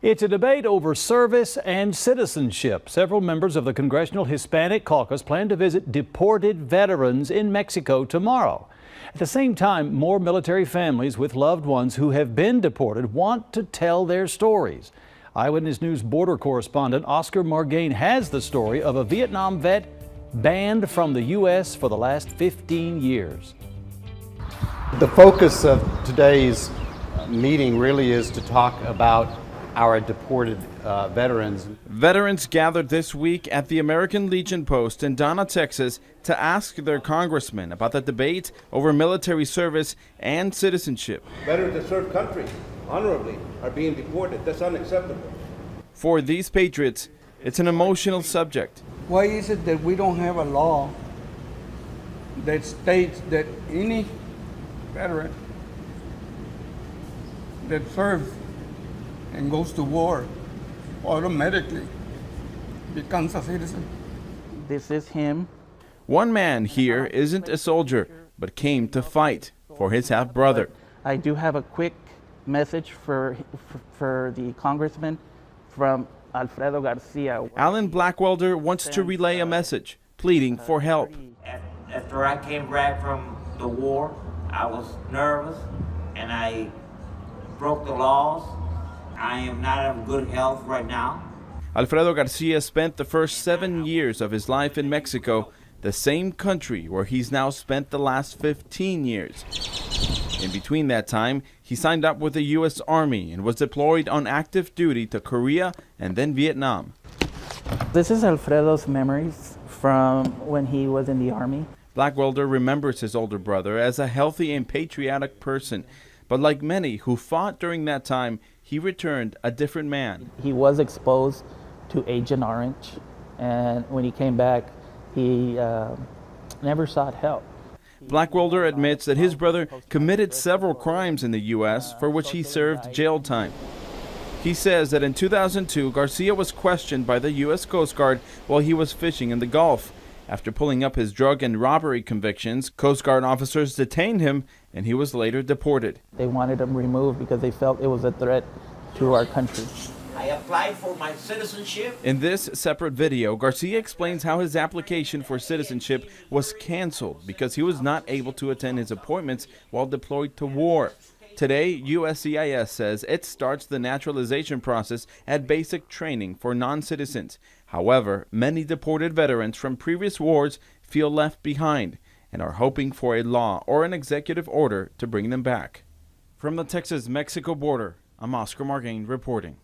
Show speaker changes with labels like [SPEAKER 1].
[SPEAKER 1] It's a debate over service and citizenship. Several members of the Congressional Hispanic Caucus plan to visit deported veterans in Mexico tomorrow. At the same time, more military families with loved ones who have been deported want to tell their stories. Eyewitness News border correspondent Oscar Margain has the story of a Vietnam vet banned from the U.S. for the last 15 years.
[SPEAKER 2] The focus of today's meeting really is to talk about our deported veterans.
[SPEAKER 3] Veterans gathered this week at the American Legion Post in Donna, Texas, to ask their congressman about the debate over military service and citizenship.
[SPEAKER 4] Veterans that serve country honorably are being deported. That's unacceptable.
[SPEAKER 3] For these patriots, it's an emotional subject.
[SPEAKER 5] Why is it that we don't have a law that states that any veteran that serves and goes to war automatically becomes a citizen?
[SPEAKER 6] This is him.
[SPEAKER 3] One man here isn't a soldier, but came to fight for his half-brother.
[SPEAKER 6] I do have a quick message for the congressman from Alfredo Garcia.
[SPEAKER 3] Alan Blackwelder wants to relay a message, pleading for help.
[SPEAKER 7] After I came back from the war, I was nervous and I broke the laws. I am not in good health right now.
[SPEAKER 3] Alfredo Garcia spent the first 7 years of his life in Mexico, the same country where he's now spent the last 15 years. In between that time, he signed up with the U.S. Army and was deployed on active duty to Korea and then Vietnam.
[SPEAKER 6] This is Alfredo's memories from when he was in the Army.
[SPEAKER 3] Blackwelder remembers his older brother as a healthy and patriotic person, but like many who fought during that time, he returned a different man.
[SPEAKER 6] He was exposed to Agent Orange, and when he came back, he never sought help.
[SPEAKER 3] Blackwelder admits that his brother committed several crimes in the U.S. for which he served jail time. He says that in 2002, Garcia was questioned by the U.S. Coast Guard while he was fishing in the Gulf. After pulling up his drug and robbery convictions, Coast Guard officers detained him and he was later deported.
[SPEAKER 6] They wanted him removed because they felt it was a threat to our country.
[SPEAKER 7] I applied for my citizenship.
[SPEAKER 3] In this separate video, Garcia explains how his application for citizenship was canceled because he was not able to attend his appointments while deployed to war. Today, USCIS says it starts the naturalization process at basic training for non-citizens. However, many deported veterans from previous wars feel left behind and are hoping for a law or an executive order to bring them back. From the Texas-Mexico border, I'm Oscar Margain reporting.